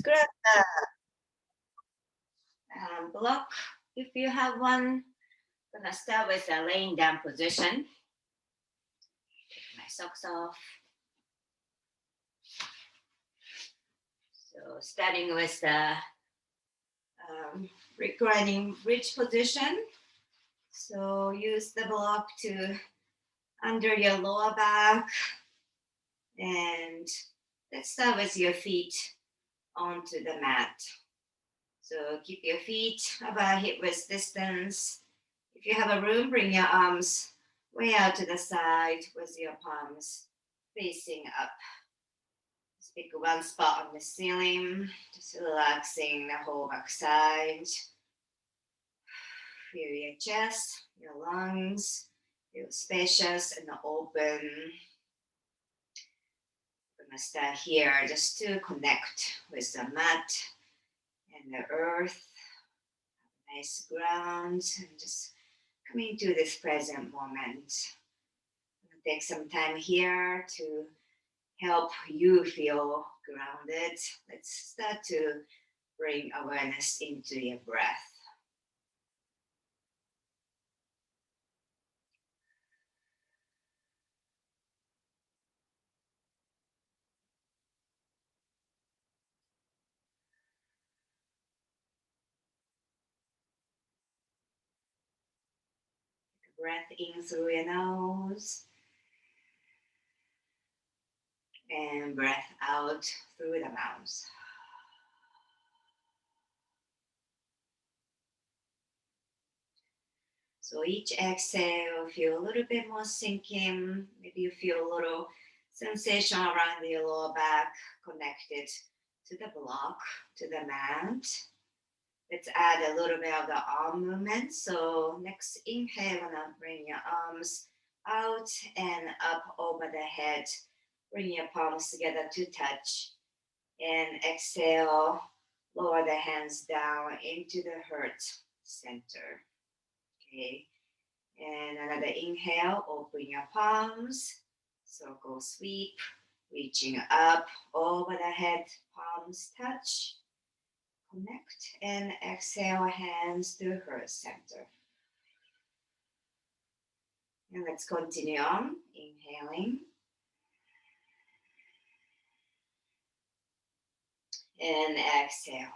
grab the block if you have one. I'm gonna start with a laying down position. Take my socks off. So starting with the reclining bridge position. So use the block to under your lower back, and let's start with your feet onto the mat. So keep your feet about hip width distance. If you have a room, bring your arms way out to the side with your palms facing up. Just pick one spot on the ceiling, just relaxing the whole back side. Feel your chest, your lungs, feel spacious and open. We're gonna start here just to connect with the mat and the earth. Nice ground, and just coming to this present moment. Take some time here to help you feel grounded. Let's start to bring awareness into your breath. Breath in through your nose and breath out through the mouth. So each exhale, feel a little bit more sinking. Maybe you feel a little sensation around your lower back connected to the block, to the mat. Let's add a little bit of the arm movement. So next inhale, gonna bring your arms out and up over the head. Bring your palms together to touch. And exhale, lower the hands down into the heart center. Okay. And another inhale, open your palms. Circle sweep, reaching up over the head, palms touch. Connect and exhale, hands to heart center. And let's continue on, inhaling. And exhale.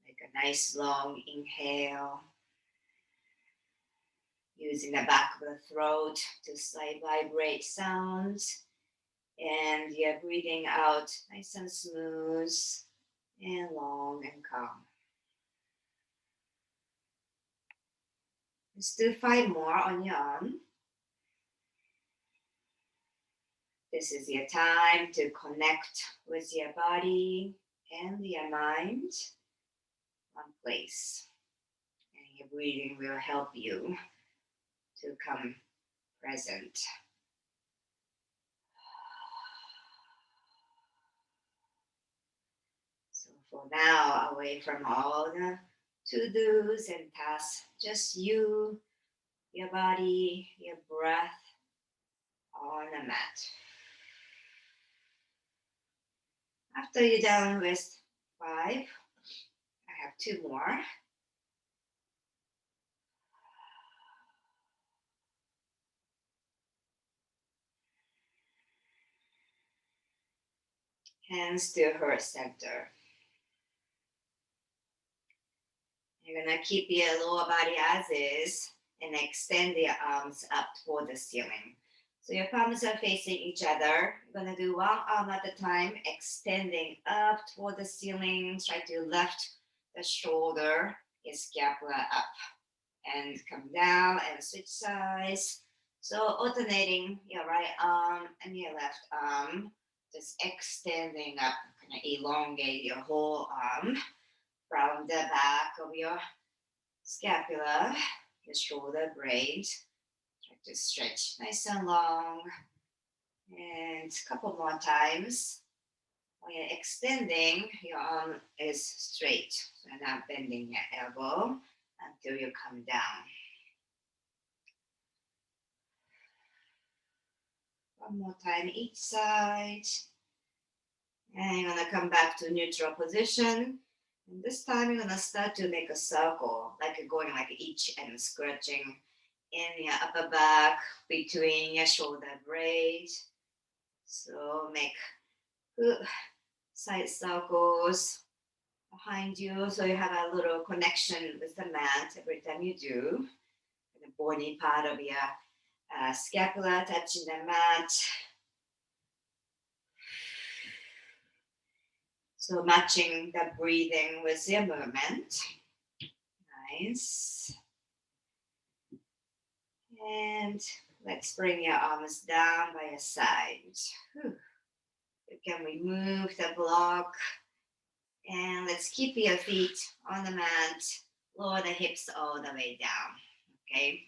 Make a nice long inhale. Using the back of the throat to slightly vibrate sounds. And you're breathing out nice and smooth and long and calm. Let's do 5 more on your own. This is your time to connect with your body and your mind, one place. And your breathing will help you to come present. So for now, away from all the to-dos and tasks, just you, your body, your breath on the mat. After you're done with 5, I have 2 more. Hands to heart center. You're gonna keep your lower body as is and extend your arms up toward the ceiling. So your palms are facing each other. You're gonna do one arm at a time, extending up toward the ceiling. Try to lift the shoulder, your scapula up, and come down and switch sides. So alternating your right arm and your left arm, just extending up, kind of elongate your whole arm from the back of your scapula, your shoulder blade. Try to stretch nice and long. And a couple more times. When you're extending, your arm is straight. So you're not bending your elbow until you come down. One more time each side. And you're gonna come back to neutral position. And this time you're gonna start to make a circle, like going like each and scratching in your upper back between your shoulder blade. So make good side circles behind you, so you have a little connection with the mat every time you do. The bony part of your scapula touching the mat. So matching the breathing with your movement. Nice. And let's bring your arms down by your side. Whew. You can remove the block. And let's keep your feet on the mat. Lower the hips all the way down. Okay.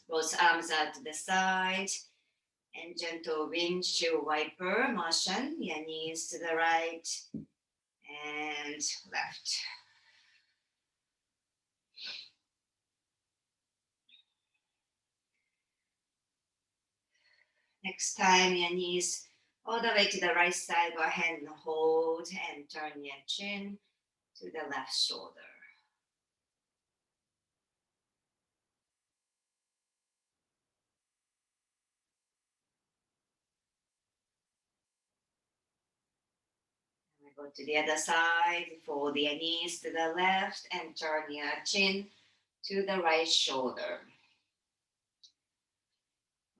Both arms out to the side. And gentle windshield wiper motion. Your knees to the right and left. Next time, your knees all the way to the right side. Go ahead and hold and turn your chin to the left shoulder. We go to the other side. Fold your knees to the left and turn your chin to the right shoulder.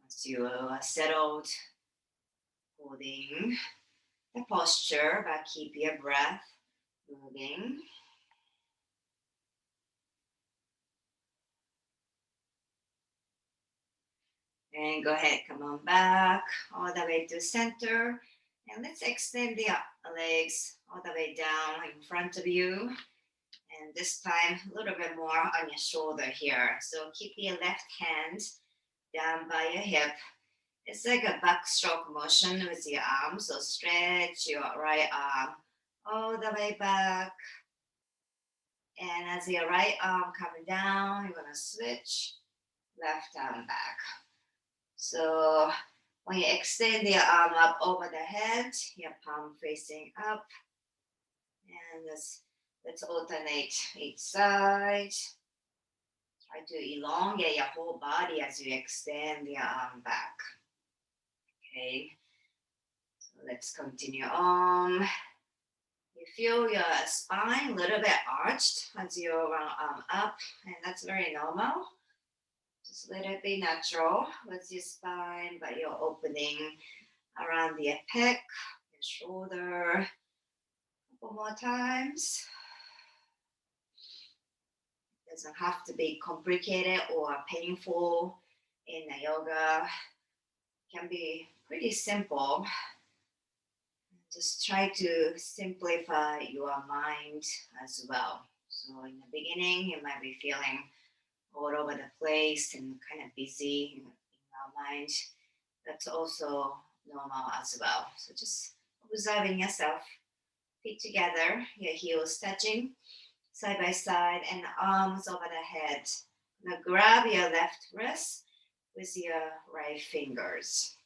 Once you are settled, holding the posture, but keep your breath moving. And go ahead, come on back all the way to center. And let's extend the legs all the way down in front of you. And this time, a little bit more on your shoulder here. So keep your left hand down by your hip. It's like a backstroke motion with your arm. So stretch your right arm all the way back. And as your right arm coming down, you're gonna switch left arm back. So when you extend your arm up over the head, your palm facing up. And let's alternate each side. Try to elongate your whole body as you extend your arm back. Okay. So let's continue on. You feel your spine a little bit arched as you run arm up, and that's very normal. Just let it be natural with your spine, but you're opening around the pec, your shoulder. A couple more times. It doesn't have to be complicated or painful in the yoga. It can be pretty simple. Just try to simplify your mind as well. So in the beginning, you might be feeling all over the place and kind of busy in your mind. That's also normal as well. So just observing yourself. Feet together, your heels touching side by side and arms over the head. Now grab your left wrist with your right fingers.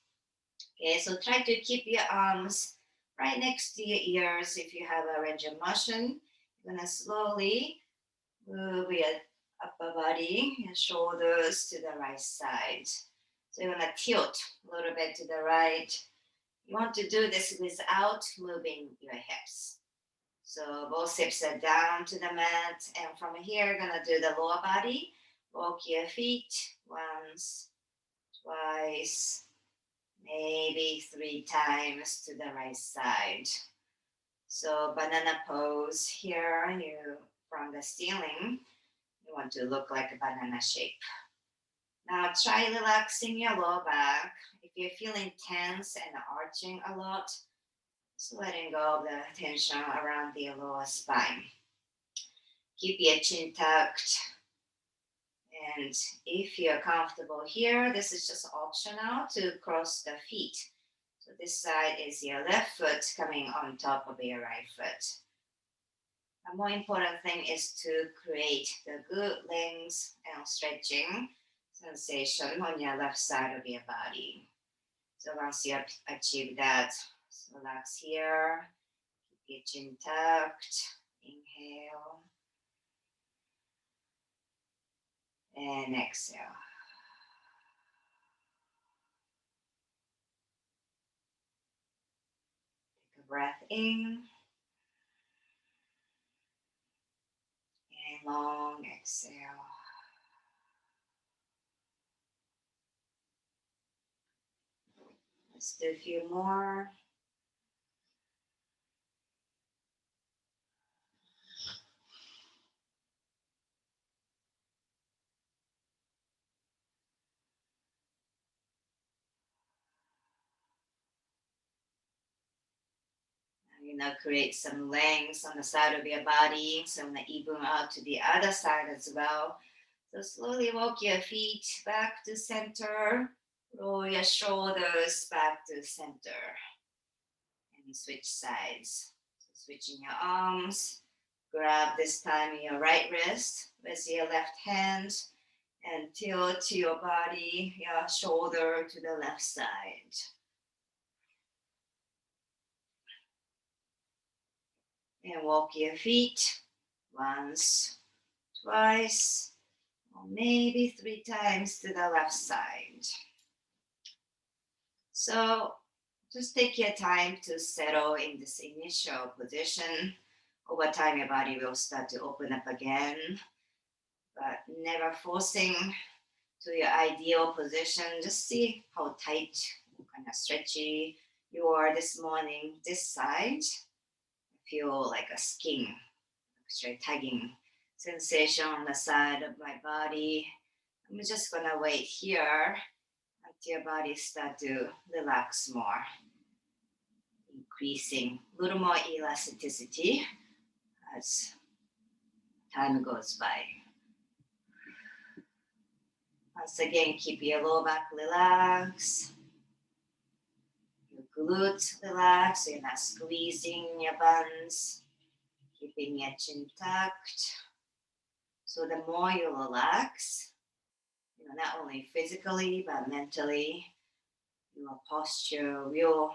Okay, so try to keep your arms right next to your ears if you have a range of motion. You're gonna slowly move your upper body, your shoulders to the right side. So you're gonna tilt a little bit to the right. You want to do this without moving your hips. So both hips are down to the mat. And from here, you're gonna do the lower body. Walk your feet once, twice, maybe 3 times to the right side. So banana pose here, you from the ceiling, you want to look like a banana shape. Now try relaxing your lower back. If you're feeling tense and arching a lot, just letting go of the tension around the lower spine. Keep your chin tucked. And if you're comfortable here, this is just optional to cross the feet. So this side is your left foot coming on top of your right foot. A more important thing is to create the good length and stretching sensation on your left side of your body. So once you achieve that, relax here, keep your chin tucked, inhale, and exhale. Take a breath in, and long exhale. Let's do a few more. Create some length on the side of your body. So I'm going to even out to the other side as well. So slowly walk your feet back to center. Roll your shoulders back to center. And switch sides. So switching your arms. Grab this time your right wrist with your left hand and tilt your body, your shoulder to the left side. And walk your feet once, twice, or maybe 3 times to the left side. So just take your time to settle in this initial position. Over time, your body will start to open up again, but never forcing to your ideal position. Just see how tight, kind of stretchy you are this morning. This side, I feel like a skin, actually tugging sensation on the side of my body. I'm just gonna wait here until your body start to relax more, increasing a little more elasticity as time goes by. Once again, keep your low back relaxed, your glutes relaxed, so you're not squeezing your buns, keeping your chin tucked. So the more you relax, not only physically but mentally, your posture will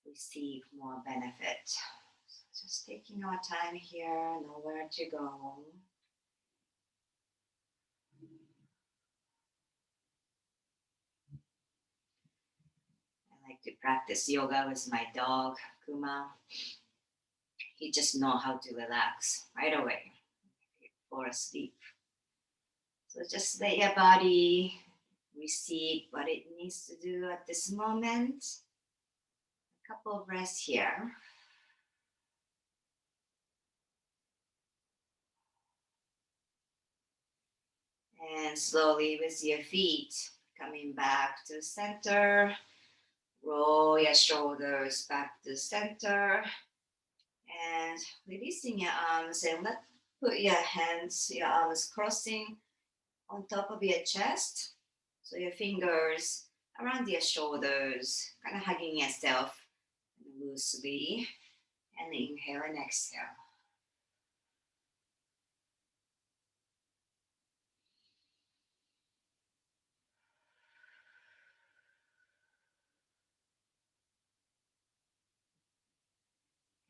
receive more benefit. So just taking our time here, nowhere to go. I like to practice yoga with my dog, Kuma. He just knows how to relax right away, fall asleep. So just let your body receive what it needs to do at this moment. A couple of breaths here. And slowly with your feet coming back to center, roll your shoulders back to center and releasing your arms and put your hands, your arms crossing on top of your chest. So your fingers around your shoulders, kind of hugging yourself loosely. And inhale and exhale.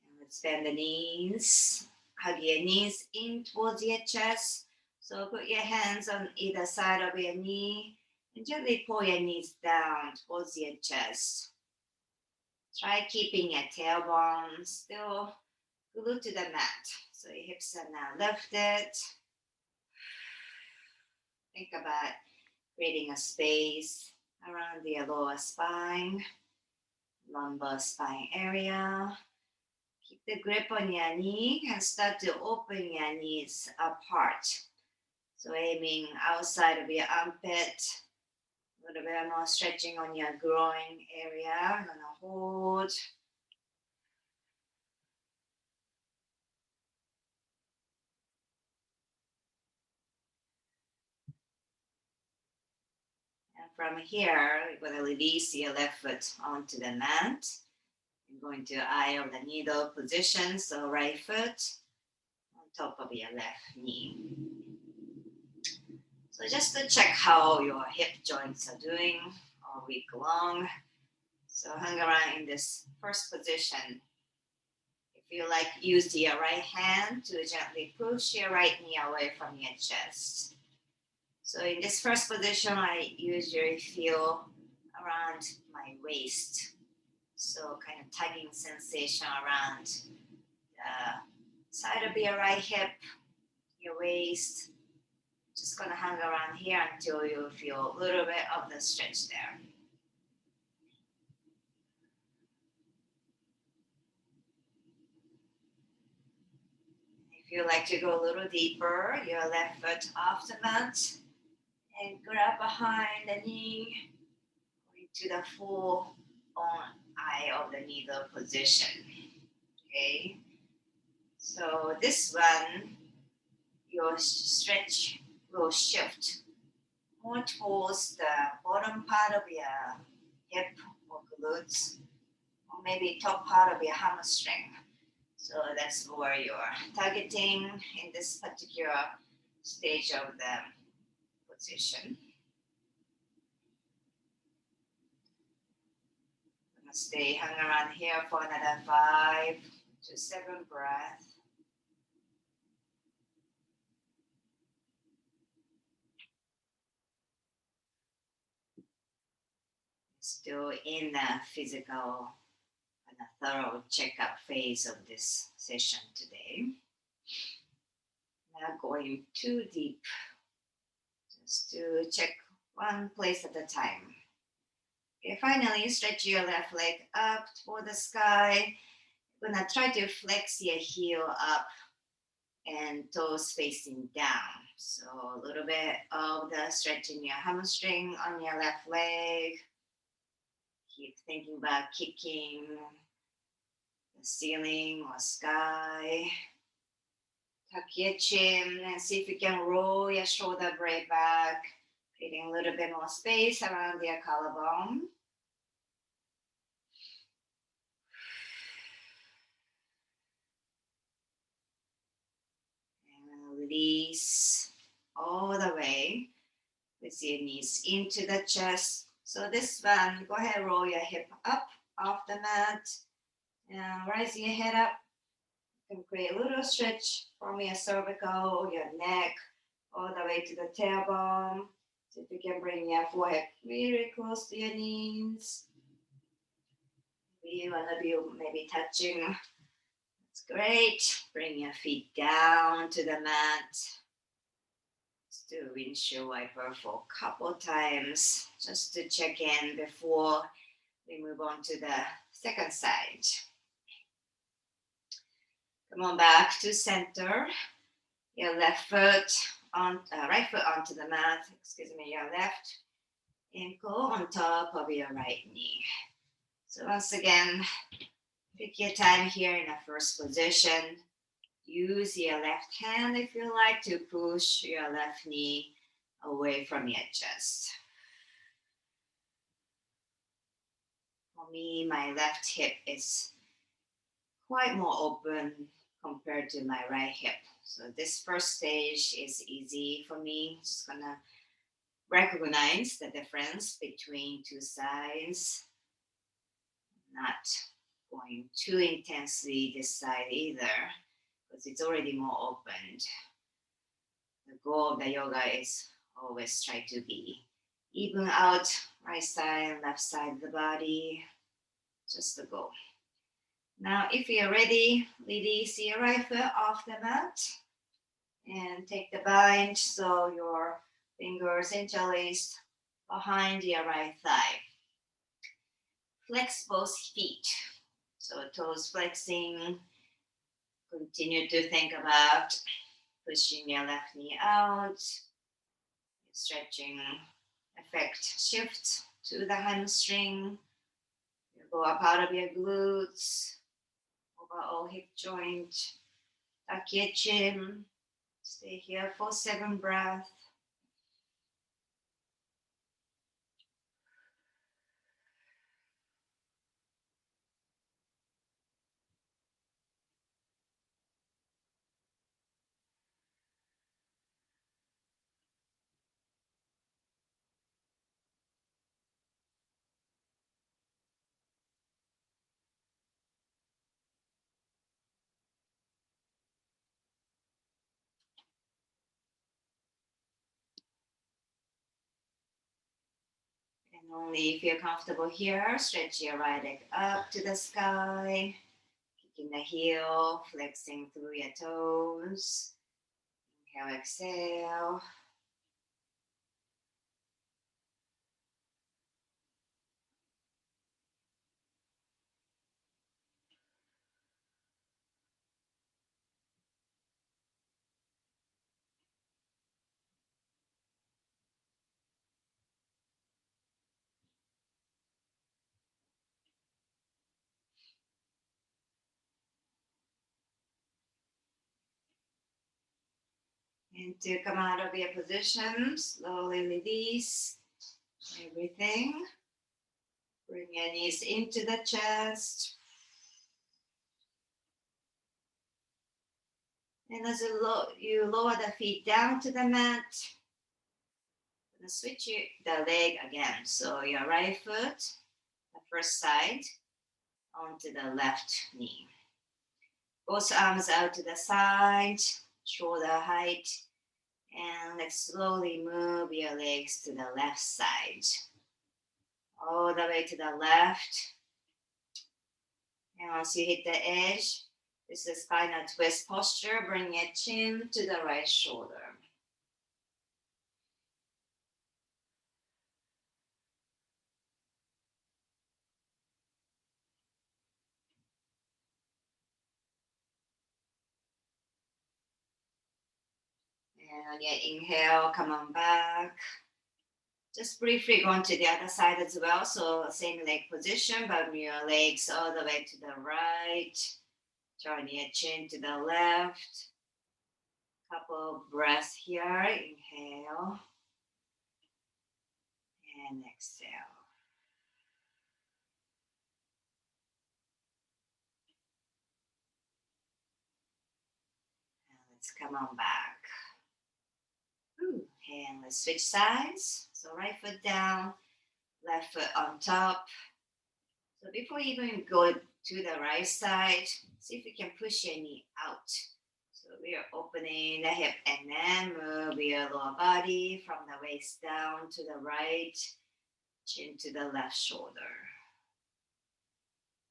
And let's bend the knees. Hug your knees in towards your chest. So put your hands on either side of your knee and gently pull your knees down towards your chest. Try keeping your tailbone still glued to the mat. So your hips are now lifted. Think about creating a space around the lower spine, lumbar spine area. Keep the grip on your knee and start to open your knees apart. So aiming outside of your armpit, a little bit more stretching on your groin area. I'm gonna hold. And from here, you're gonna release your left foot onto the mat. You're going to eye of the needle position, so right foot on top of your left knee. So just to check how your hip joints are doing, all week long. So hang around in this first position. If you like, use your right hand to gently push your right knee away from your chest. So in this first position, I usually feel around my waist. So kind of tugging sensation around the side of your right hip, your waist. Just gonna hang around here until you feel a little bit of the stretch there. If you like to go a little deeper, your left foot off the mat and grab behind the knee into the full on eye of the needle position. Okay, so this one, your stretch will shift more towards the bottom part of your hip or glutes, or maybe top part of your hamstring. So that's where you're targeting in this particular stage of the position. I'm gonna stay hang around here for another 5 to 7 breaths. Still in the physical and a thorough checkup phase of this session today. Not going too deep, just to check one place at a time. Okay, finally, stretch your left leg up toward the sky. You're gonna try to flex your heel up and toes facing down. So a little bit of the stretch in your hamstring on your left leg. Keep thinking about kicking the ceiling or sky. Tuck your chin and see if you can roll your shoulder blade back, creating a little bit more space around your collarbone. And release all the way with your knees into the chest. So this one, go ahead and roll your hip up off the mat and raise your head up. You can create a little stretch from your cervical, your neck, all the way to the tailbone. So if you can bring your forehead really close to your knees. You want to be maybe touching. That's great. Bring your feet down to the mat. Let's do windshield wiper for a couple times just to check in before we move on to the second side. Come on back to center. Your left foot on right foot onto the mat. Excuse me, your left ankle on top of your right knee. So once again, pick your time here in the first position. Use your left hand if you like to push your left knee away from your chest. For me, my left hip is quite more open compared to my right hip. So this first stage is easy for me. Just gonna recognize the difference between two sides. Not going too intensely this side either, because it's already more opened. The goal of the yoga is always try to be even out right side and left side of the body. Just the goal. Now, if you're ready, release your right foot off the mat and take the bind so your fingers interlaced behind your right thigh. Flex both feet. So toes flexing. Continue to think about pushing your left knee out. Stretching effect shift to the hamstring. You go up out of your glutes. Overall hip joint. Tuck your chin. Stay here for 7 breaths. And only if you're comfortable here, stretch your right leg up to the sky, kicking the heel, flexing through your toes. Inhale, exhale. And to come out of your position, slowly release everything. Bring your knees into the chest. And as you lower the feet down to the mat, switch the leg again. So your right foot, the first side, onto the left knee. Both arms out to the side, shoulder height, and let's slowly move your legs to the left side. All the way to the left. And once you hit the edge, this is spinal twist posture. Bring your chin to the right shoulder. And on your inhale, come on back. Just briefly go on to the other side as well. So same leg position, but your legs all the way to the right. Turn your chin to the left. Couple of breaths here. Inhale and exhale. And let's come on back. And let's switch sides. So right foot down, left foot on top. So before you even go to the right side, see if you can push your knee out. So we are opening the hip and then move your lower body from the waist down to the right, chin to the left shoulder.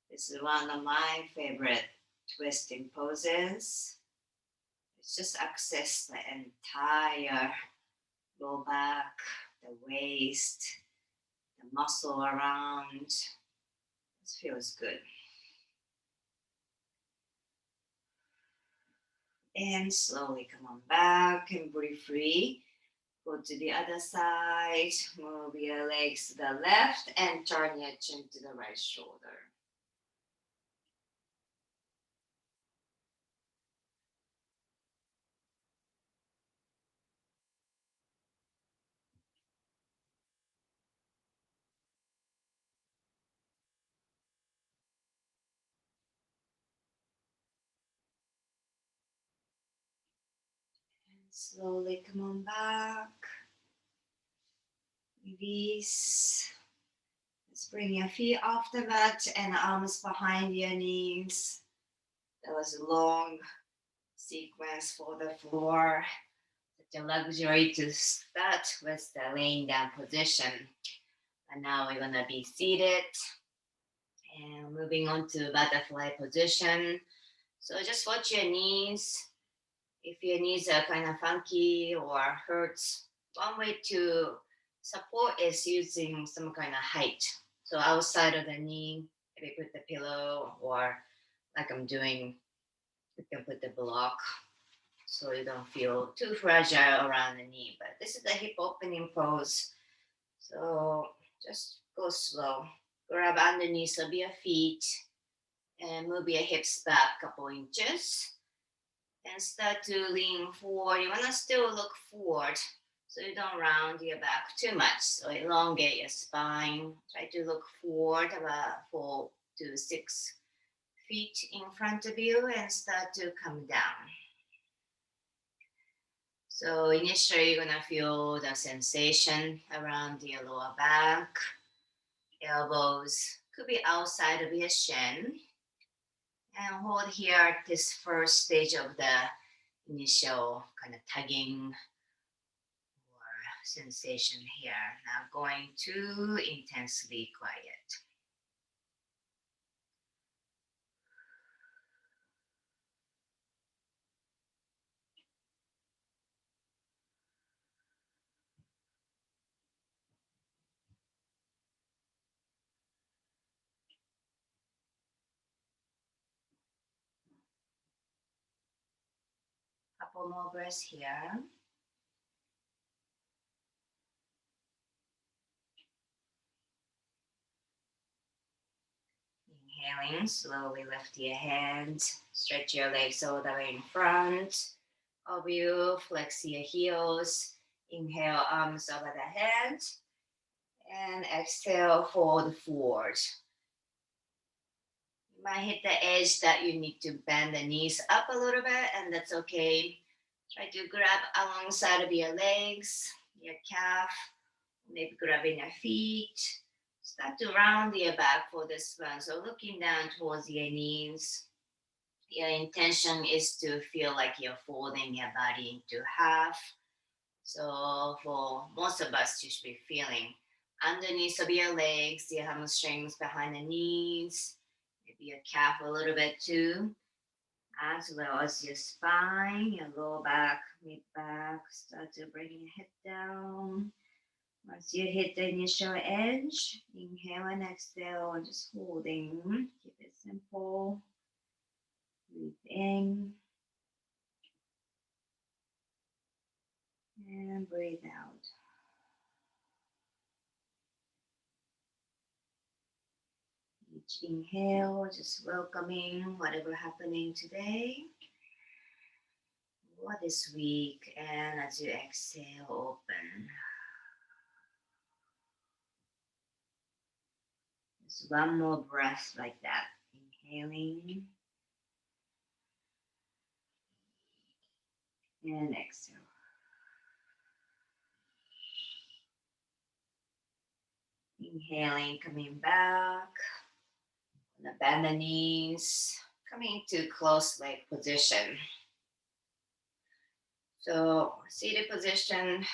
This is one of my favorite twisting poses. It's just access the entire low back, the waist, the muscle around. This feels good. And slowly come on back and breathe free. Go to the other side, move your legs to the left and turn your chin to the right shoulder. And slowly come on back. Release. Let's bring your feet off the mat and arms behind your knees. That was a long sequence for the floor. Such a luxury to start with the laying down position. And now we're gonna be seated and moving on to butterfly position. So just watch your knees. If your knees are kind of funky or hurts, one way to support is using some kind of height. So outside of the knee, maybe put the pillow or like I'm doing, you can put the block so you don't feel too fragile around the knee. But this is the hip opening pose. So just go slow. Grab underneath of your feet and move your hips back a couple inches. And start to lean forward. You want to still look forward so you don't round your back too much. So elongate your spine. Try to look forward about 4 to 6 feet in front of you and start to come down. So initially you're gonna feel the sensation around your lower back. Elbows could be outside of your shin. And hold here at this first stage of the initial kind of tugging or sensation here. Now going to intensely quiet. Couple more breaths here. Inhaling, slowly lift your hands, stretch your legs all the way in front of you, flex your heels, inhale, arms over the head, and exhale, fold forward. You might hit the edge that you need to bend the knees up a little bit, and that's okay. Try to grab alongside of your legs, your calf, maybe grabbing your feet. Start to round your back for this one. So looking down towards your knees. Your intention is to feel like you're folding your body into half. So for most of us, you should be feeling underneath of your legs, your hamstrings behind the knees, maybe your calf a little bit too, as well as your spine, your lower back, mid back. Start to bring your head down. Once you hit the initial edge, inhale and exhale, just holding. Keep it simple. Breathe in. And breathe out. Each inhale, just welcoming whatever happening today or this week. And as you exhale, open. Just one more breath like that. Inhaling. And exhale. Inhaling, coming back. Bend the knees, coming to close leg position. So seated position,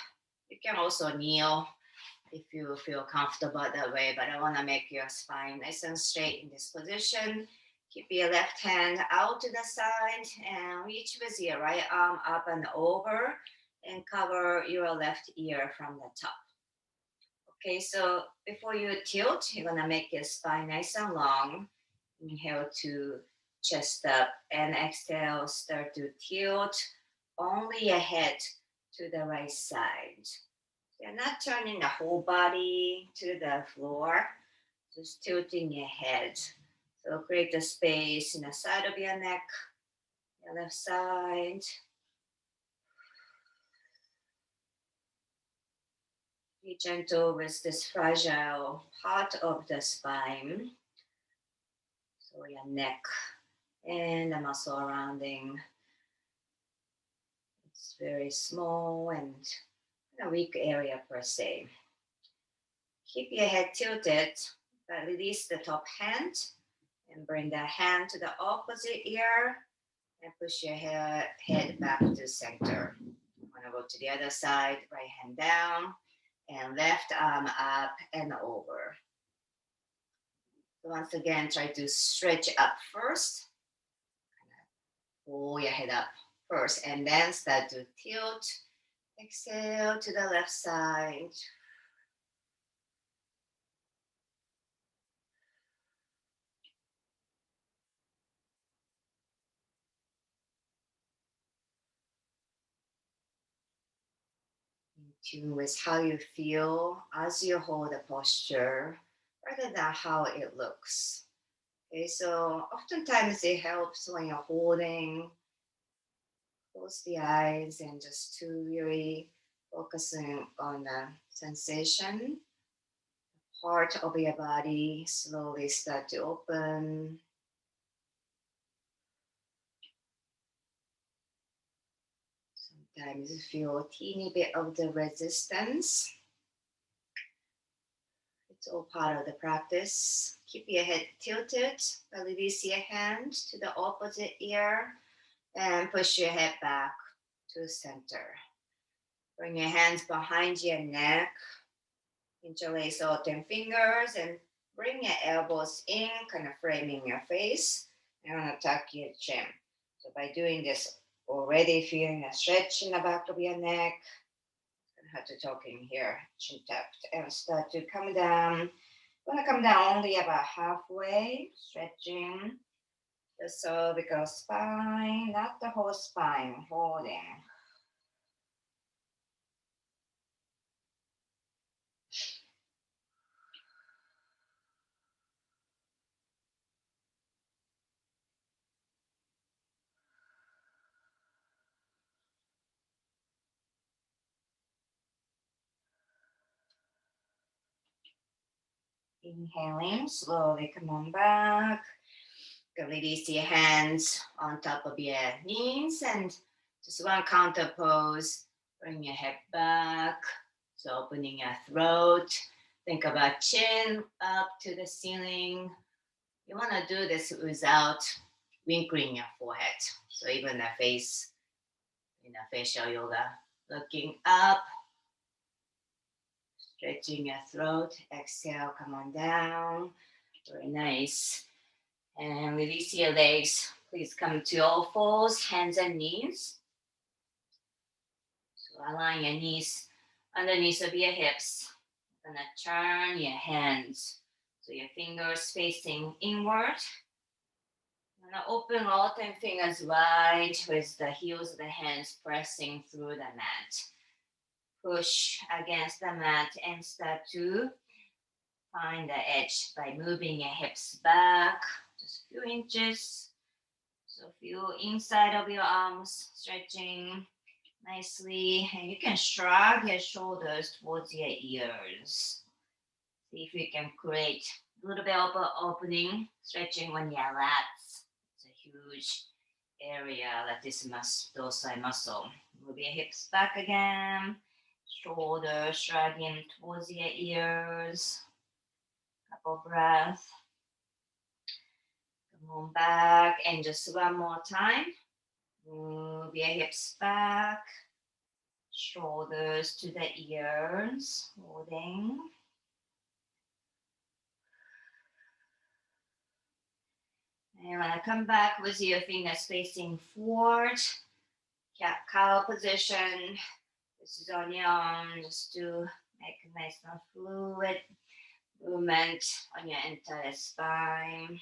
you can also kneel if you feel comfortable that way, but I want to make your spine nice and straight in this position. Keep your left hand out to the side and reach with your right arm up and over and cover your left ear from the top. Okay, so before you tilt, you're gonna make your spine nice and long. Inhale to chest up and exhale, start to tilt only your head to the right side. You're not turning the whole body to the floor, just tilting your head. So create a space in the side of your neck, your left side. Be gentle with this fragile part of the spine. So your neck and the muscle surrounding. It's very small and a weak area per se. Keep your head tilted, but release the top hand and bring the hand to the opposite ear and push your head back to center. I'm gonna go to the other side, right hand down and left arm up and over. So once again, try to stretch up first. Pull your head up first and then start to tilt. Exhale to the left side. In tune with how you feel as you hold the posture rather than how it looks. Okay, so oftentimes it helps when you're holding, close the eyes and just to really focusing on the sensation. Part of your body slowly start to open. Sometimes you feel a teeny bit of the resistance. It's all part of the practice. Keep your head tilted, release your hand to the opposite ear and push your head back to center. Bring your hands behind your neck. Interlace all 10 fingers and bring your elbows in, kind of framing your face. And want to tuck your chin. So by doing this, already feeling a stretch in the back of your neck. I have to talk in here, chin tucked, and start to come down. Going to come down only about halfway, stretching the cervical spine, not the whole spine, holding. Inhaling, slowly come on back. Release your hands on top of your knees and just one counter pose. Bring your head back. So opening your throat. Think about chin up to the ceiling. You want to do this without wrinkling your forehead. So even the face, in a facial yoga, looking up. Stretching your throat. Exhale, come on down. Very nice. And release your legs. Please come to all fours, hands and knees. So align your knees underneath of your hips. You're gonna turn your hands. So your fingers facing inward. You're gonna open all 10 fingers wide with the heels of the hands pressing through the mat. Push against the mat and start to find the edge by moving your hips back just a few inches. So feel inside of your arms stretching nicely, and you can shrug your shoulders towards your ears. See if you can create a little bit of an opening, stretching on your lats. It's a huge area, latissimus dorsi muscle. Move your hips back again. Shoulders shrugging towards your ears. Couple breaths. Come on back, and just one more time. Move your hips back. Shoulders to the ears. Holding. And when I come back with your fingers facing forward, cat-cow position. This is on your own, just to make a nice and fluid movement on your entire spine.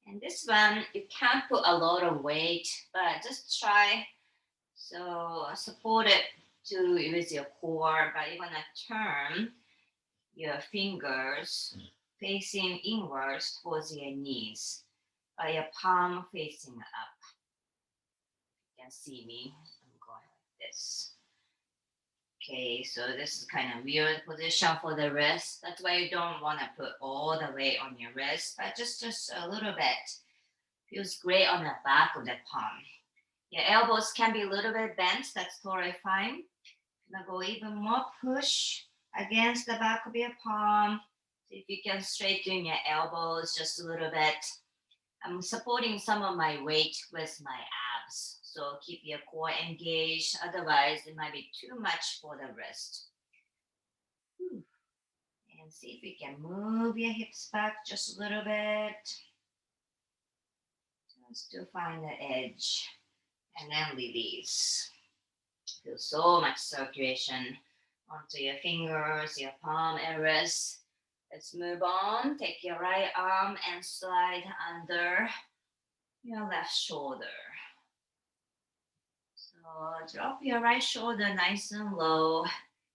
And this one, you can't put a lot of weight, but just try. So support it with your core, but you're gonna turn your fingers facing inwards towards your knees, but your palm facing up. You can see me. I'm going like this. Okay, so this is kind of weird position for the wrist. That's why you don't want to put all the weight on your wrist, but just a little bit. Feels great on the back of the palm. Your elbows can be a little bit bent. That's totally fine. Gonna go even more push against the back of your palm. See if you can straighten your elbows just a little bit. I'm supporting some of my weight with my abs. So keep your core engaged. Otherwise, it might be too much for the wrist. And see if you can move your hips back just a little bit. Just to find the edge. And then release. Feel so much circulation onto your fingers, your palm and wrist. Let's move on. Take your right arm and slide under your left shoulder. So drop your right shoulder nice and low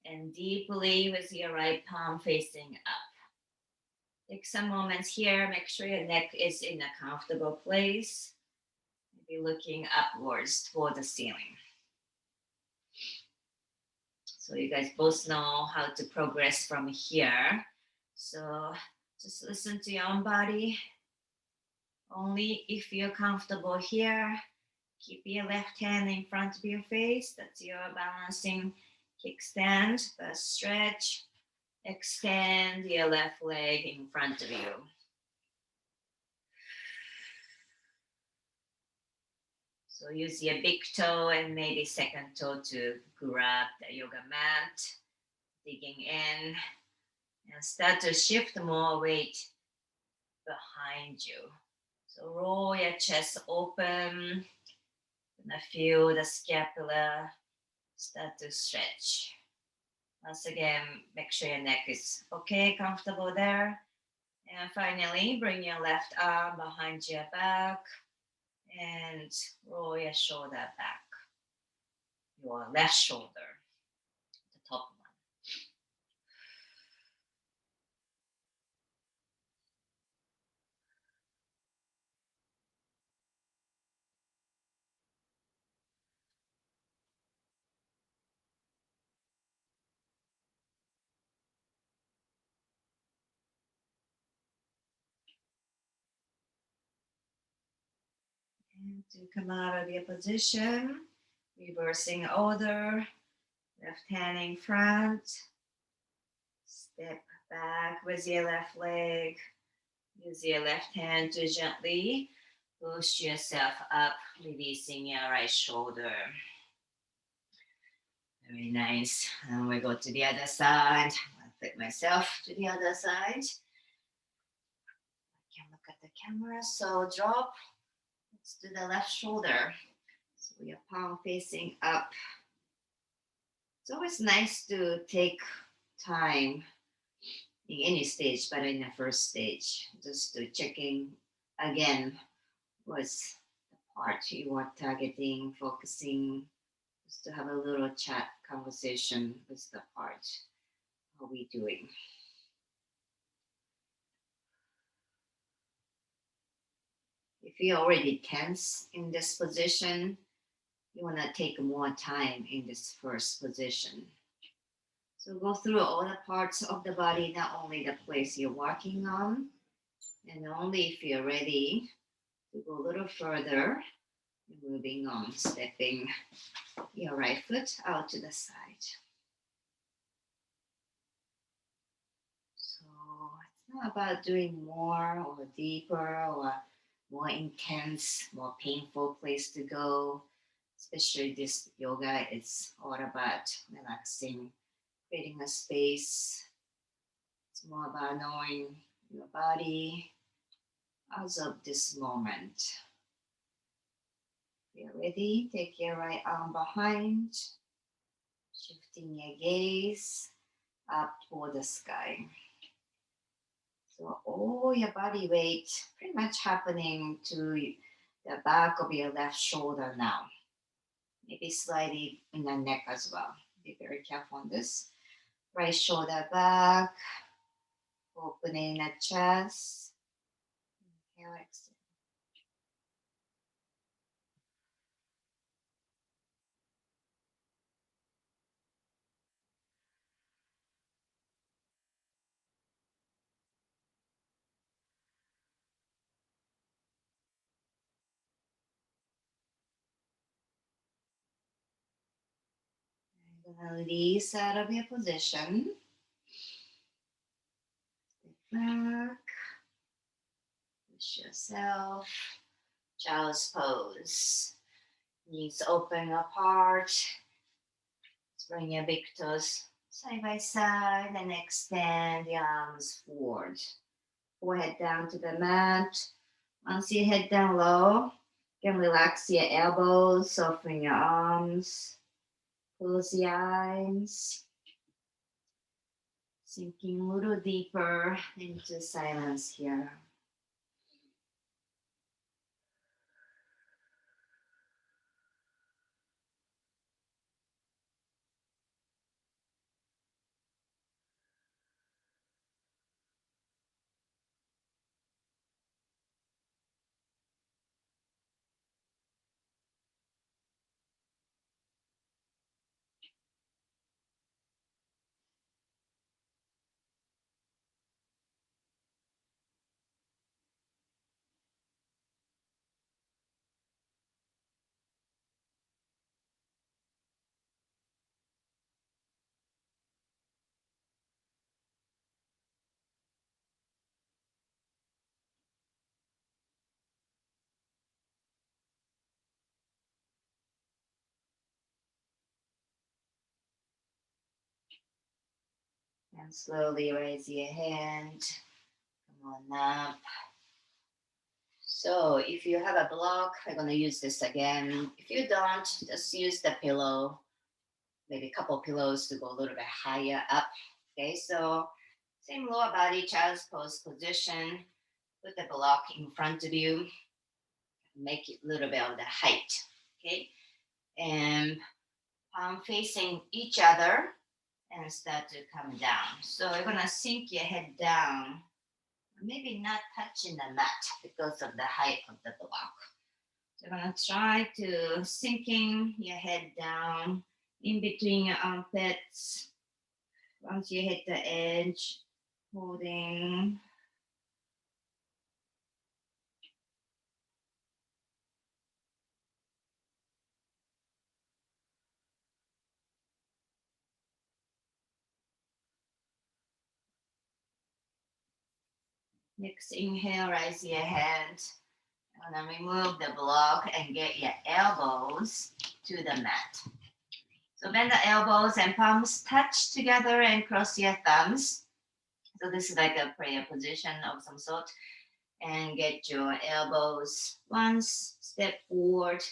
and deeply with your right palm facing up. Take some moments here. Make sure your neck is in a comfortable place. Maybe looking upwards toward the ceiling. So you guys both know how to progress from here. So just listen to your own body. Only if you're comfortable here, keep your left hand in front of your face. That's your balancing kickstand. But stretch, extend your left leg in front of you. So use your big toe and maybe second toe to grab the yoga mat, digging in, and start to shift more weight behind you. So roll your chest open, and feel the scapula start to stretch. Once again, make sure your neck is okay, comfortable there. And finally, bring your left arm behind your back and roll your shoulder back. Your left shoulder, the top one. And to come out of your position, reversing order, left hand in front, step back with your left leg, use your left hand to gently push yourself up, releasing your right shoulder. Very nice. And we go to the other side. I'll flip myself to the other side. I can look at the camera. So drop. Let's do the left shoulder. So your palm facing up. It's always nice to take time in any stage, but in the first stage, just to checking again what's the part you are targeting, focusing, just to have a little chat conversation with the part. How are we doing? If you're already tense in this position, you want to take more time in this first position. So go through all the parts of the body, not only the place you're working on, and only if you're ready to go a little further, moving on, stepping your right foot out to the side. So it's not about doing more or deeper or more intense, more painful place to go. Especially this yoga, it's all about relaxing, creating a space. It's more about knowing your body as of this moment. If you're ready, take your right arm behind, shifting your gaze up toward the sky. So all your body weight pretty much happening to the back of your left shoulder now. Maybe slightly in the neck as well. Be very careful on this. Right shoulder back, opening the chest. Inhale, exhale. I'm gonna release out of your position. Step back. Push yourself. Chalice Pose. Knees open apart. Let's bring your big toes side by side and extend the arms forward. Forehead down to the mat. Once you head down low, you can relax your elbows, soften your arms, close the eyes, sinking a little deeper into silence here. And slowly raise your hand. Come on up. So if you have a block, I'm going to use this again. If you don't, just use the pillow, maybe a couple pillows to go a little bit higher up. Okay, so same lower body, child's pose position. Put the block in front of you. Make it a little bit on the height. Okay, and palm facing each other and start to come down. So you're going to sink your head down. Maybe not touching the mat because of the height of the block. So you're going to try to sinking your head down in between your armpits. Once you hit the edge, holding. Next inhale, raise your hand. And then remove the block and get your elbows to the mat. So bend the elbows and palms touch together and cross your thumbs. So this is like a prayer position of some sort. And get your elbows once, step forward,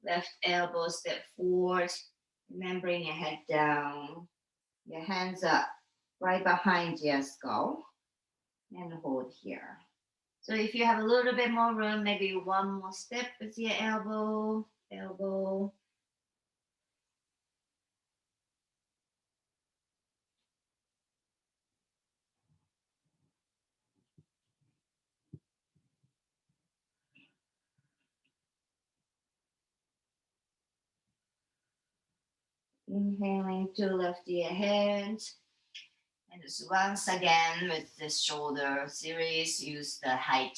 left elbow, step forward. Remembering your head down, your hands up right behind your skull, and hold here. So if you have a little bit more room, maybe one more step with your elbow. Inhaling to lift your hands. And just once again with this shoulder series, use the height.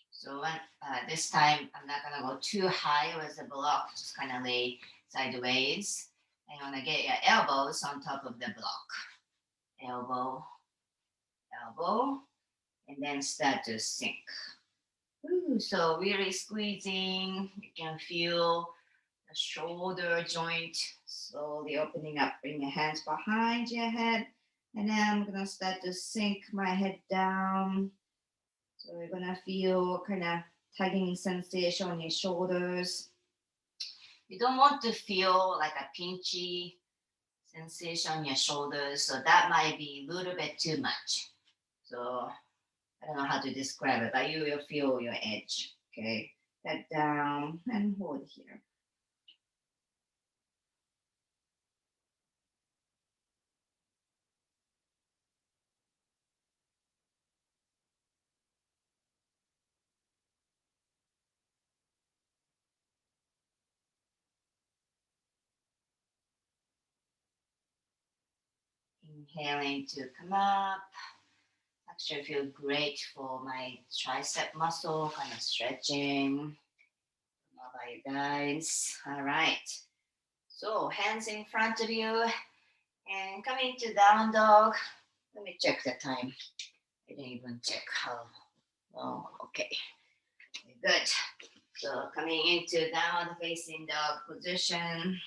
So when, this time, I'm not going to go too high with the block, just kind of lay sideways. And you want to get your elbows on top of the block. Elbow, elbow, and then start to sink. Ooh, so really squeezing. You can feel the shoulder joint slowly opening up. Bring your hands behind your head. And then I'm going to start to sink my head down. So we're going to feel kind of tugging sensation on your shoulders. You don't want to feel like a pinchy sensation on your shoulders. So that might be a little bit too much. So I don't know how to describe it, but you will feel your edge. Okay, head down and hold here. Inhaling to come up. Actually feel great for my tricep muscle, kind of stretching. How about you guys? All right. So hands in front of you and coming to down dog. Let me check the time. I didn't even check how long. Okay. Good. So coming into downward facing dog position.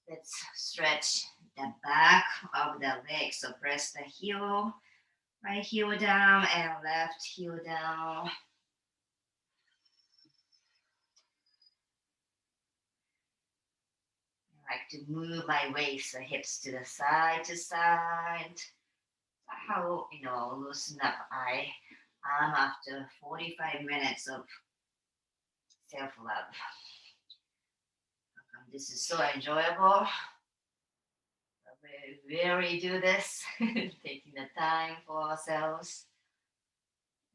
Let's stretch the back of the leg. So press the heel, right heel down and left heel down. I like to move my waist, the hips to the side to side. How, loosen up after 45 minutes of self-love. This is so enjoyable. We really do this, taking the time for ourselves.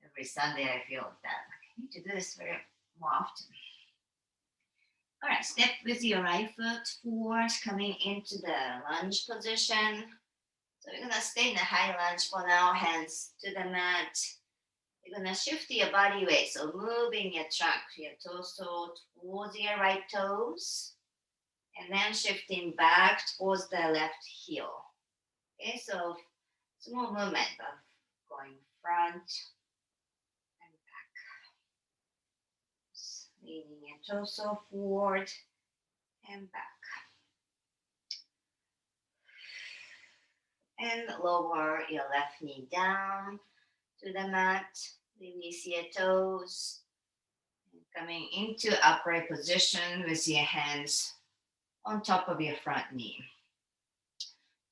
Every Sunday I feel that I need to do this very more often. All right, step with your right foot forward, coming into the lunge position. So we're gonna stay in the high lunge for now, hands to the mat. You're gonna shift your body weight, so moving your trunk, your torso towards your right toes, and then shifting back towards the left heel. Okay, so small movement of going front and back. Just leaning your torso forward and back. And lower your left knee down to the mat. Release your toes. Coming into upright position with your hands on top of your front knee.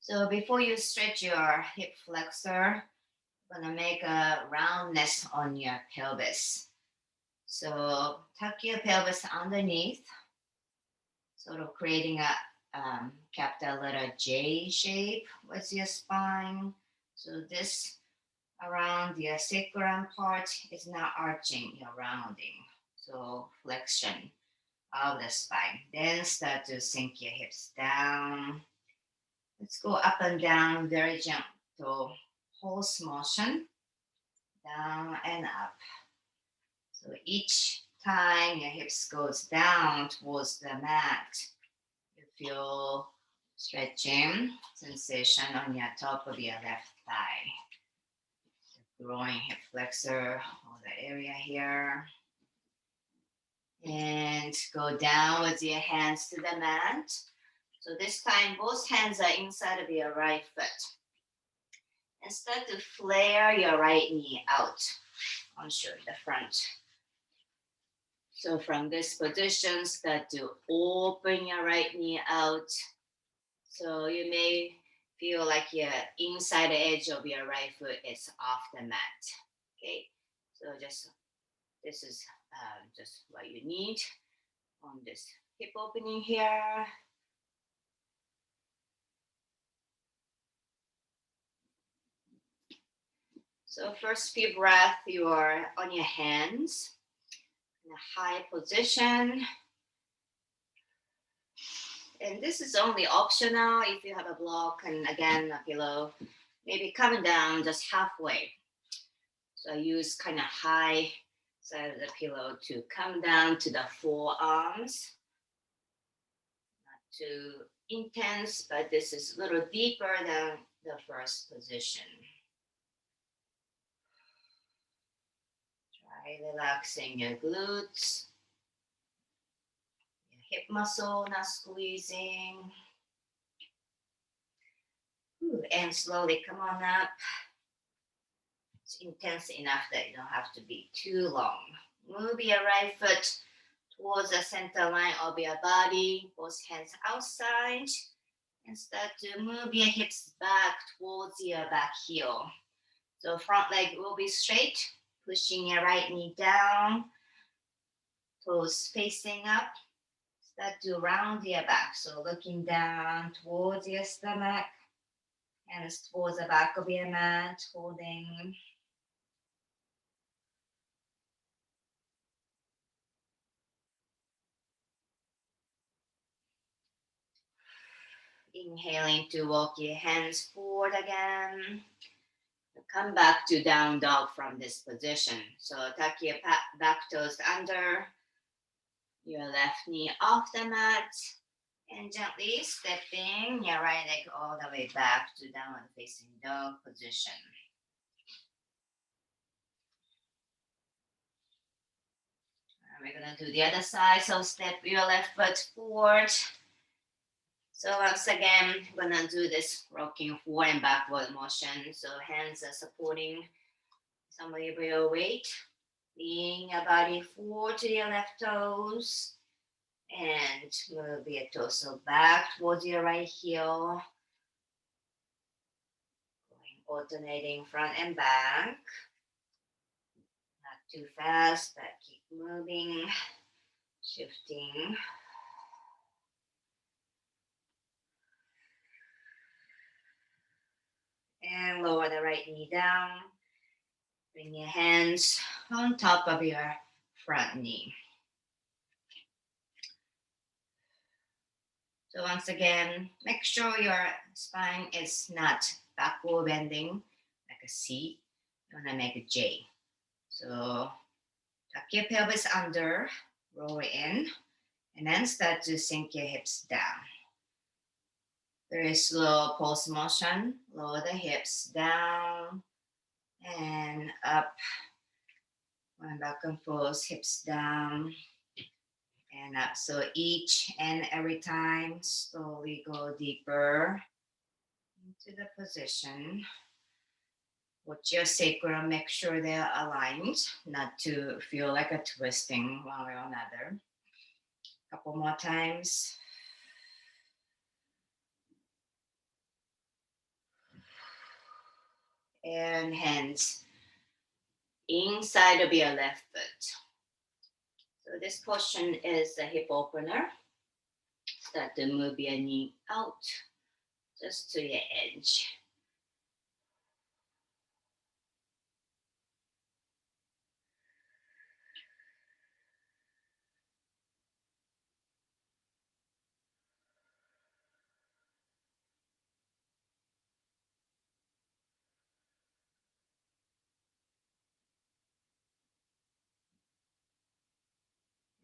So before you stretch your hip flexor, you're gonna make a roundness on your pelvis. So tuck your pelvis underneath, sort of creating a capital letter J shape with your spine. So this around the sacrum part is not arching, you're rounding. So flexion of the spine. Then start to sink your hips down. Let's go up and down, very gentle pulse motion, down and up. So each time your hips goes down towards the mat, you feel stretching sensation on your top of your left thigh. The growing hip flexor, all the area here. And go down with your hands to the mat. So this time, both hands are inside of your right foot. And start to flare your right knee out onto the front. So from this position, start to open your right knee out. So you may feel like your inside edge of your right foot is off the mat. Okay, so this is just what you need on this hip opening here. So first few breaths, you are on your hands in a high position. And this is only optional if you have a block and again a pillow. Maybe coming down just halfway. So I use kind of high side of the pillow to come down to the forearms. Not too intense, but this is a little deeper than the first position. Relaxing your glutes, your hip muscle not squeezing. And slowly come on up. It's intense enough that you don't have to be too long. Move your right foot towards the center line of your body, both hands outside, and start to move your hips back towards your back heel. So front leg will be straight. Pushing your right knee down, toes facing up. Start to round your back. So looking down towards your stomach, hands towards the back of your mat, holding. Inhaling to walk your hands forward again. Come back to down dog from this position. So tuck your back toes under, your left knee off the mat, and gently stepping your right leg all the way back to downward facing dog position. And we're gonna do the other side. So step your left foot forward. So once again, we're gonna do this rocking forward and backward motion. So hands are supporting some of your weight. Lean your body forward to your left toes. And move your torso back towards your right heel. Going alternating front and back. Not too fast, but keep moving, shifting. And lower the right knee down. Bring your hands on top of your front knee. So once again, make sure your spine is not backward bending like a C. You want to make a J. So tuck your pelvis under, roll it in, and then start to sink your hips down. Very slow pulse motion. Lower the hips down and up. Going back and forth, hips down and up. So each and every time, slowly go deeper into the position. Put your sacrum, make sure they're aligned, not to feel like a twisting one way or another. Couple more times. And hands inside of your left foot. So this portion is the hip opener. Start to move your knee out just to your edge.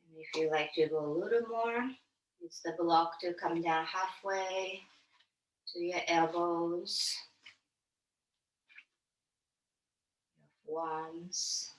And if you like to go a little more, use the block to come down halfway to your elbows, your forearms.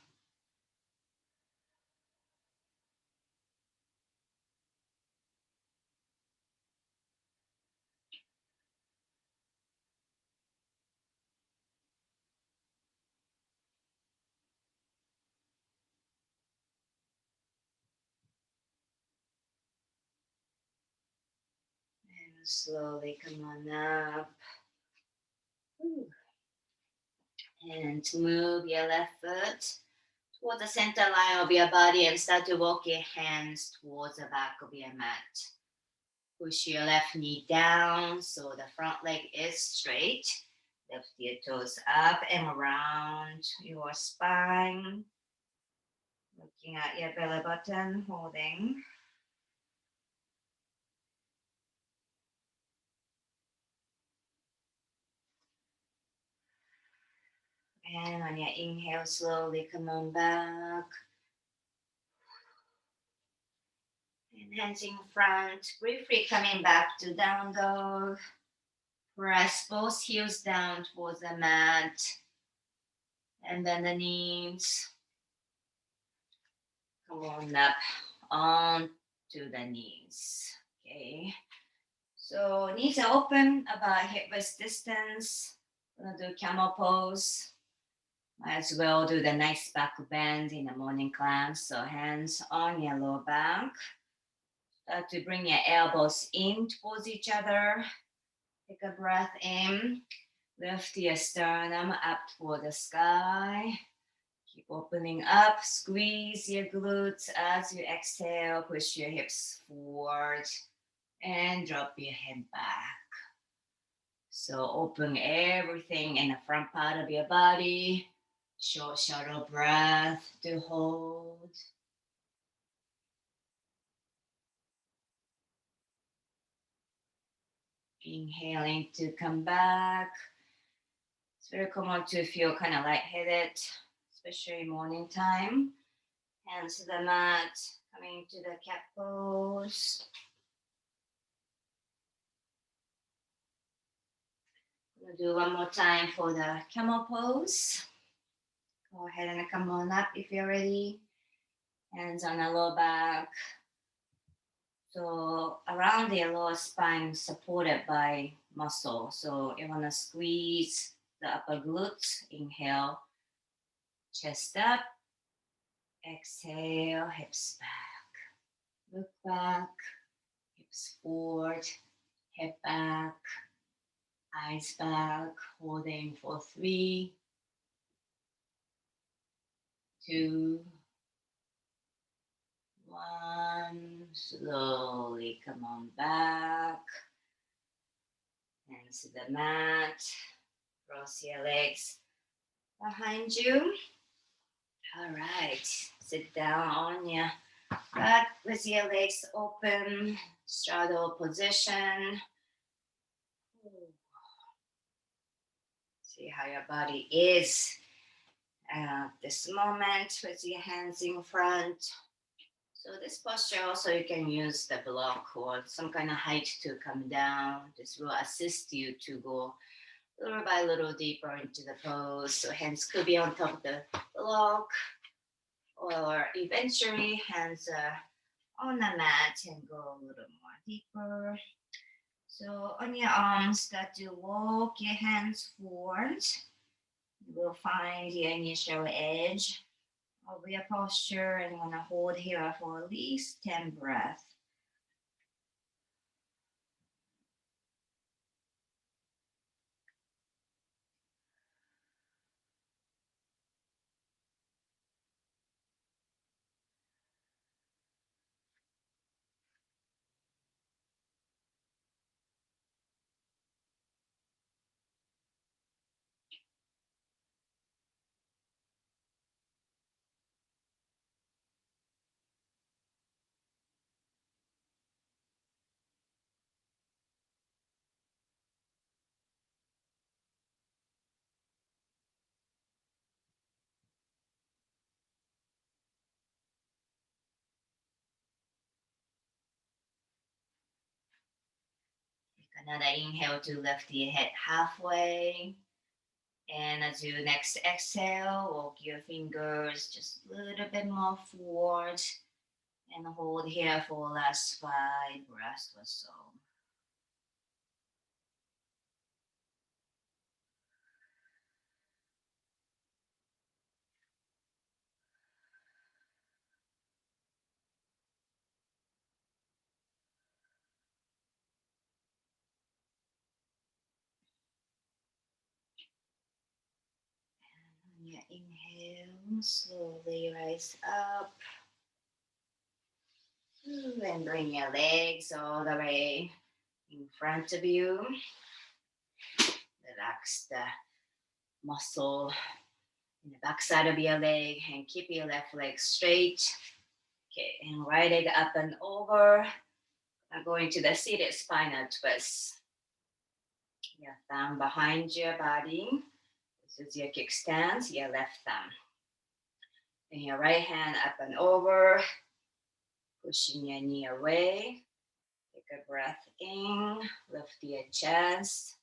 And slowly come on up. Ooh. And move your left foot toward the center line of your body and start to walk your hands towards the back of your mat. Push your left knee down so the front leg is straight. Lift your toes up and around your spine. Looking at your belly button, holding. And on your inhale, slowly come on back. And hands in front, briefly coming back to down dog. Press both heels down towards the mat. And then the knees. Come on up on to the knees. Okay. So knees are open about hip width distance. We're gonna do camel pose. Might as well do the nice back bend in the morning class. So hands on your lower back. Start to bring your elbows in towards each other. Take a breath in. Lift your sternum up toward the sky. Keep opening up. Squeeze your glutes as you exhale. Push your hips forward and drop your head back. So open everything in the front part of your body. Short, shallow breath to hold. Inhaling to come back. It's very common to feel kind of lightheaded, especially morning time. Hands to the mat, coming to the cat pose. We'll do one more time for the camel pose. Go ahead and come on up if you're ready. Hands on the lower back. So around the lower spine supported by muscle. So you want to squeeze the upper glutes. Inhale, chest up. Exhale, hips back. Look back, hips forward, head back, eyes back, holding for 3, 2, 1. Slowly come on back. Hands to the mat. Cross your legs behind you. All right. Sit down on your butt with your legs open. Straddle position. See how your body is at this moment with your hands in front. So this posture also you can use the block or some kind of height to come down. This will assist you to go little by little deeper into the pose. So hands could be on top of the block or eventually hands on the mat and go a little more deeper. So on your arms, start to walk your hands forward. You will find your initial edge of your posture and want to hold here for at least 10 breaths. Another inhale to lift your head halfway. And as you next exhale, walk your fingers just a little bit more forward and hold here for last 5 breaths or so. On your inhale, slowly rise up. And bring your legs all the way in front of you. Relax the muscle in the back side of your leg and keep your left leg straight. Okay, and right leg up and over. I'm going to the seated spinal twist. Your thumb behind your body. This is your kickstand, your left thumb. And your right hand up and over. Pushing your knee away. Take a breath in. Lift your chest.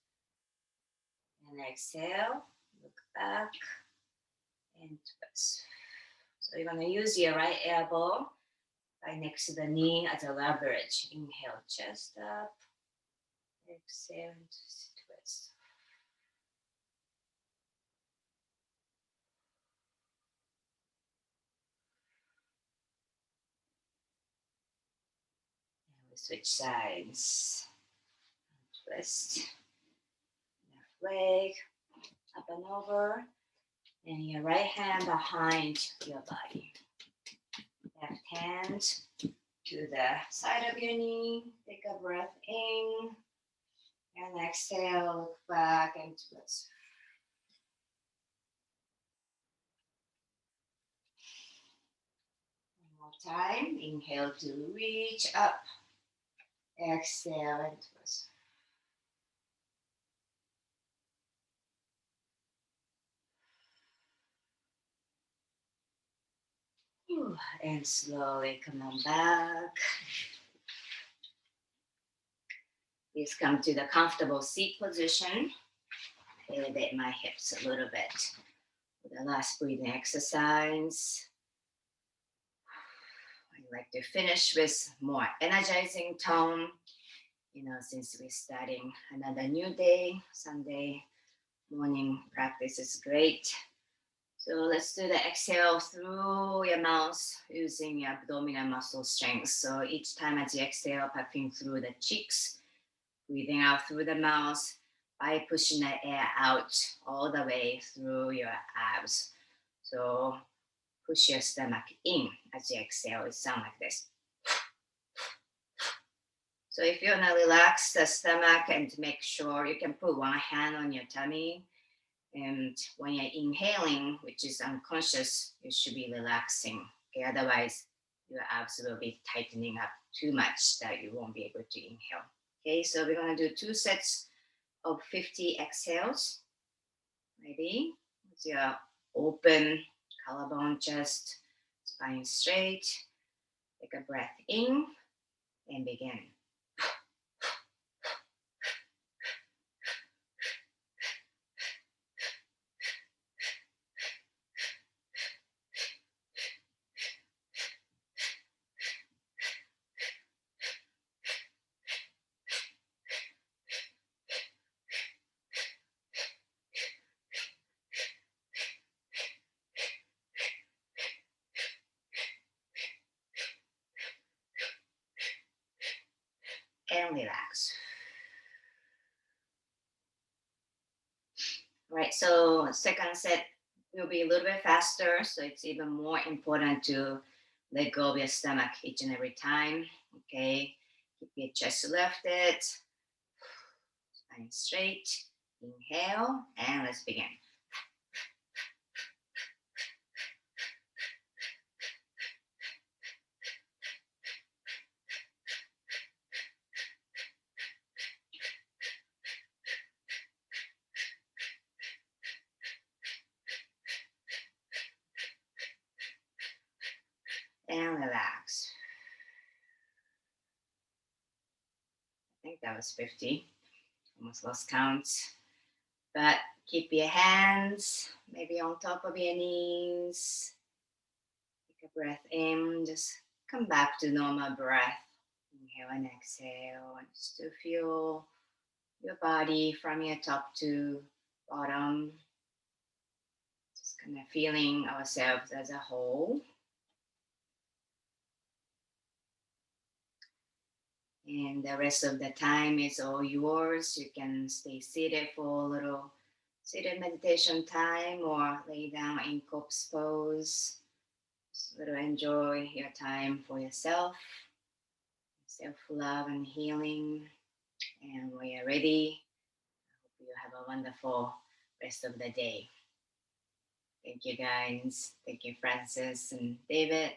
And exhale. Look back. And twist. So you're going to use your right elbow right next to the knee as a leverage. Inhale, chest up. Exhale, twist. And we switch sides. Twist. Left leg up and over. And your right hand behind your body. Left hand to the side of your knee. Take a breath in. And exhale, look back and twist. One more time. Inhale to reach up. Exhale and twist. And slowly come on back. Please come to the comfortable seat position. Elevate my hips a little bit. For the last breathing exercise, I'd like to finish with more energizing tone. Since we're starting another new day, Sunday morning practice is great. So let's do the exhale through your mouth using your abdominal muscle strength. So each time as you exhale, puffing through the cheeks, breathing out through the mouth by pushing the air out all the way through your abs. So push your stomach in as you exhale. It sounds like this. So if you want to relax the stomach and make sure you can put one hand on your tummy. And when you're inhaling, which is unconscious, you should be relaxing. Okay? Otherwise, your abs will be tightening up too much that you won't be able to inhale. Okay, so we're going to do 2 sets of 50 exhales. Ready? With your open collarbone, chest, spine straight. Take a breath in and begin. All right, so second set will be a little bit faster, so it's even more important to let go of your stomach each and every time. Okay, keep your chest lifted, spine straight. Inhale, and let's begin. And relax. I think that was 50. Almost lost count. But keep your hands maybe on top of your knees. Take a breath in. Just come back to normal breath. Inhale and exhale. Just to feel your body from your top to bottom. Just kind of feeling ourselves as a whole. And the rest of the time is all yours. You can stay seated for a little seated meditation time or lay down in corpse pose. Just little enjoy your time for yourself, self-love and healing. And when you're ready, I hope you have a wonderful rest of the day. Thank you guys. Thank you, Francis and David.